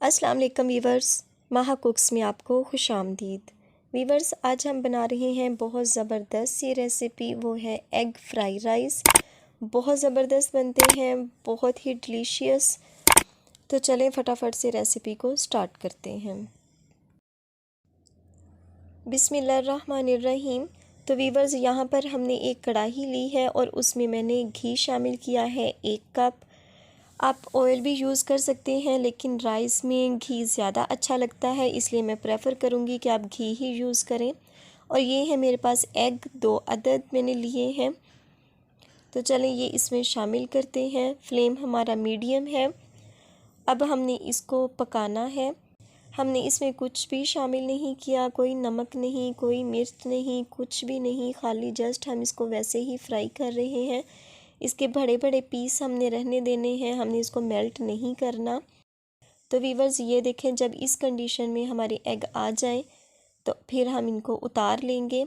अस्सलाम वालेकुम वीवर्स, माहा कुक्स में आपको खुशामदीद। वीवर्स, आज हम बना रहे हैं बहुत ज़बरदस्त सी रेसिपी, वो है एग फ्राई राइस। बहुत ज़बरदस्त बनते हैं, बहुत ही डिलीशियस। तो चलें फटाफट से रेसिपी को स्टार्ट करते हैं। बिस्मिल्लाहिर्रहमानिर्रहीम। तो वीवर्स, यहाँ पर हमने एक कढ़ाई ली है और उसमें मैंने घी शामिल किया है 1 कप। आप ऑयल भी यूज़ कर सकते हैं, लेकिन राइस में घी ज़्यादा अच्छा लगता है, इसलिए मैं प्रेफर करूँगी कि आप घी ही यूज़ करें। और ये है मेरे पास एग, 2 अदद मैंने लिए हैं। तो चलें ये इसमें शामिल करते हैं। फ्लेम हमारा मीडियम है। अब हमने इसको पकाना है। हमने इसमें कुछ भी शामिल नहीं किया, कोई नमक नहीं, कोई मिर्च नहीं, कुछ भी नहीं, खाली जस्ट हम इसको वैसे ही फ्राई कर रहे हैं। इसके बड़े बड़े पीस हमने रहने देने हैं, हमने इसको मेल्ट नहीं करना। तो वीवर्स, ये देखें, जब इस कंडीशन में हमारे एग आ जाएं तो फिर हम इनको उतार लेंगे।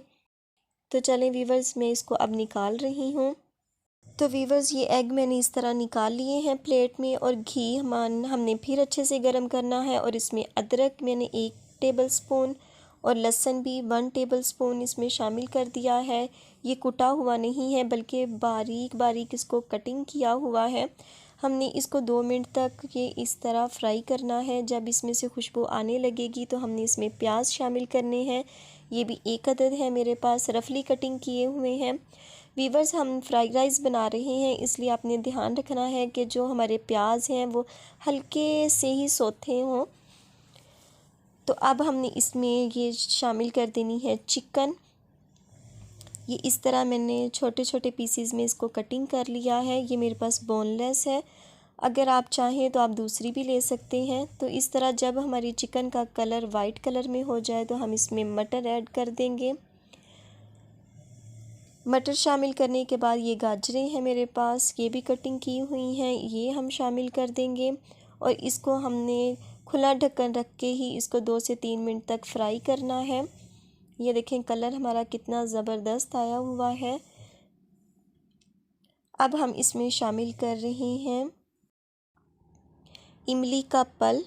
तो चलें वीवर्स, मैं इसको अब निकाल रही हूँ। तो वीवर्स, ये एग मैंने इस तरह निकाल लिए हैं प्लेट में, और घी हमने फिर अच्छे से गर्म करना है। और इसमें अदरक मैंने 1 टेबल स्पून और लहसुन भी 1 टेबल स्पून इसमें शामिल कर दिया है। ये कुटा हुआ नहीं है, बल्कि बारीक बारीक इसको कटिंग किया हुआ है। हमने इसको 2 मिनट तक ये इस तरह फ्राई करना है। जब इसमें से खुशबू आने लगेगी तो हमने इसमें प्याज शामिल करने हैं। ये भी 1 अदद है मेरे पास, रफली कटिंग किए हुए हैं। वीवर्स, हम फ्राइड राइस बना रहे हैं, इसलिए आपने ध्यान रखना है कि जो हमारे प्याज हैं वो हल्के से ही सोते हों। तो अब हमने इसमें ये शामिल कर देनी है चिकन। ये इस तरह मैंने छोटे छोटे पीसीज में इसको कटिंग कर लिया है। ये मेरे पास बोनलेस है, अगर आप चाहें तो आप दूसरी भी ले सकते हैं। तो इस तरह जब हमारी चिकन का कलर वाइट कलर में हो जाए तो हम इसमें मटर ऐड कर देंगे। मटर शामिल करने के बाद ये गाजरें हैं मेरे पास, ये भी कटिंग की हुई हैं, ये हम शामिल कर देंगे। और इसको हमने खुला ढक्कन रख के ही इसको 2 से 3 मिनट तक फ्राई करना है। ये देखें, कलर हमारा कितना ज़बरदस्त आया हुआ है। अब हम इसमें शामिल कर रहे हैं इमली का पल।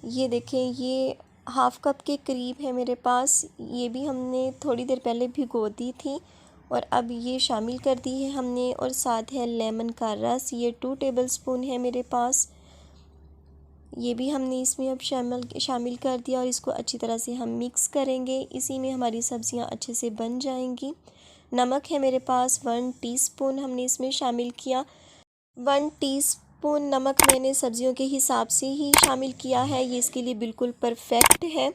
ये देखें, ये हाफ़ कप के करीब है मेरे पास। ये भी हमने थोड़ी देर पहले भिगो दी थी और अब ये शामिल कर दी है हमने। और साथ है लेमन का रस, ये 2 टेबल स्पून है मेरे पास। ये भी हमने इसमें अब शामिल कर दिया और इसको अच्छी तरह से हम मिक्स करेंगे। इसी में हमारी सब्ज़ियां अच्छे से बन जाएंगी। नमक है मेरे पास 1 टीस्पून हमने इसमें शामिल किया। 1 टीस्पून नमक मैंने सब्ज़ियों के हिसाब से ही शामिल किया है, ये इसके लिए बिल्कुल परफेक्ट है।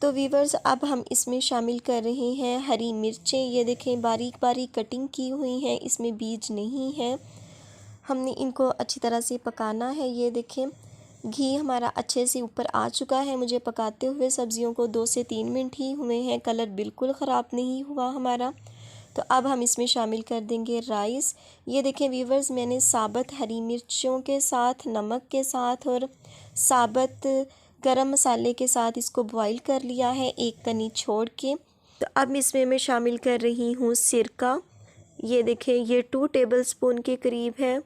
तो वीवर्स, अब हम इसमें शामिल कर रहे हैं हरी मिर्चें। ये देखें, बारीक बारीक कटिंग की हुई हैं, इसमें बीज नहीं है। हमने इनको अच्छी तरह से पकाना है। ये देखें, घी हमारा अच्छे से ऊपर आ चुका है। मुझे पकाते हुए सब्ज़ियों को 2 से 3 मिनट ही हुए हैं, कलर बिल्कुल ख़राब नहीं हुआ हमारा। तो अब हम इसमें शामिल कर देंगे राइस। ये देखें वीवर्स, मैंने साबुत हरी मिर्चों के साथ, नमक के साथ और साबुत गरम मसाले के साथ इसको बॉईल कर लिया है, एक कनी छोड़ के। तो अब इसमें मैं शामिल कर रही हूँ सिरका। ये देखें, ये 2 टेबल स्पून के करीब है।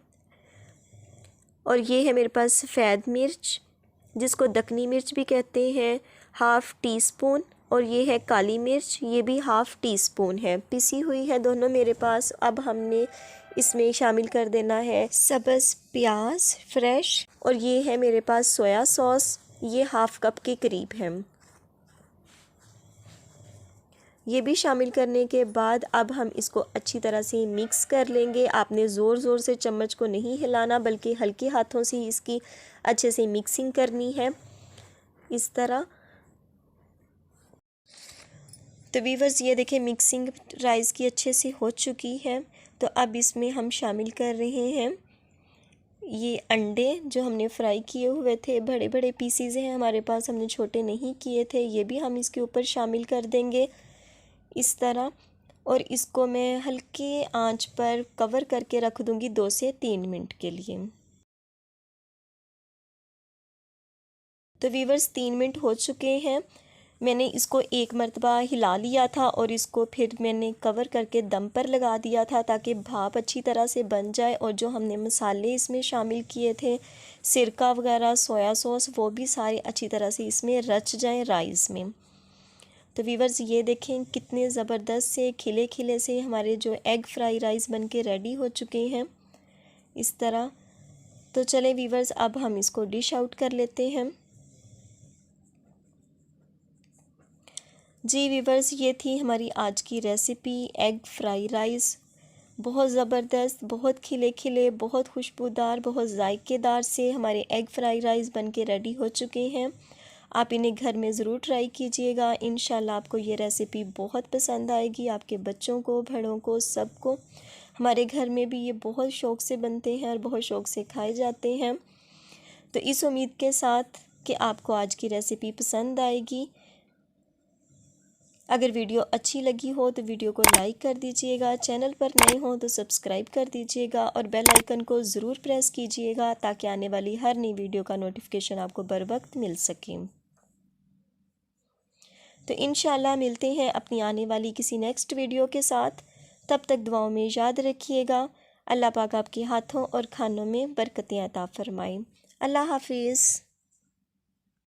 और ये है मेरे पास सफ़ेद मिर्च, जिसको दकनी मिर्च भी कहते हैं, 1/2 टीस्पून। और ये है काली मिर्च, ये भी 1/2 टीस्पून है, पिसी हुई है दोनों मेरे पास। अब हमने इसमें शामिल कर देना है सब्ज़ प्याज फ्रेश। और ये है मेरे पास सोया सॉस, ये 1/2 कप के करीब है। ये भी शामिल करने के बाद अब हम इसको अच्छी तरह से मिक्स कर लेंगे। आपने ज़ोर ज़ोर से चम्मच को नहीं हिलाना, बल्कि हल्के हाथों से इसकी अच्छे से मिक्सिंग करनी है, इस तरह। तो वीवर्स, ये देखें, मिक्सिंग राइस की अच्छे से हो चुकी है। तो अब इसमें हम शामिल कर रहे हैं ये अंडे जो हमने फ्राई किए हुए थे। बड़े बड़े पीसीज हैं हमारे पास, हमने छोटे नहीं किए थे। ये भी हम इसके ऊपर शामिल कर देंगे इस तरह। और इसको मैं हल्की आंच पर कवर करके रख दूंगी 2 से 3 मिनट के लिए। तो वीवर्स, 3 मिनट हो चुके हैं। मैंने इसको एक मरतबा हिला लिया था और इसको फिर मैंने कवर करके दम पर लगा दिया था ताकि भाप अच्छी तरह से बन जाए और जो हमने मसाले इसमें शामिल किए थे, सिरका वगैरह, सोया सॉस, वो भी सारे अच्छी तरह से इसमें रच जाएं राइस में। तो वीवर्स ये देखें कितने ज़बरदस्त से खिले खिले से हमारे जो एग फ्राई राइस बन के रेडी हो चुके हैं इस तरह। तो चलें वीवर्स, अब हम इसको डिश आउट कर लेते हैं। जी वीवर्स, ये थी हमारी आज की रेसिपी एग फ्राई राइस। बहुत ज़बरदस्त, बहुत खिले खिले, बहुत खुशबूदार, बहुत जायकेदार से हमारे एग फ्राई राइस बन के रेडी हो चुके हैं। आप इन्हें घर में ज़रूर ट्राई कीजिएगा। इंशाल्लाह आपको ये रेसिपी बहुत पसंद आएगी, आपके बच्चों को, बड़ों को, सबको। हमारे घर में भी ये बहुत शौक़ से बनते हैं और बहुत शौक़ से खाए जाते हैं। तो इस उम्मीद के साथ कि आपको आज की रेसिपी पसंद आएगी। अगर वीडियो अच्छी लगी हो तो वीडियो को लाइक कर दीजिएगा, चैनल पर नए हो तो सब्सक्राइब कर दीजिएगा और बेल आइकन को ज़रूर प्रेस कीजिएगा ताकि आने वाली हर नई वीडियो का नोटिफिकेशन आपको बर वक्त मिल सके। तो इंशाल्लाह मिलते हैं अपनी आने वाली किसी नेक्स्ट वीडियो के साथ। तब तक दुआओं में याद रखिएगा। अल्लाह पाक आपके हाथों और खानों में बरकतें अता फरमाए। अल्लाह हाफिज़।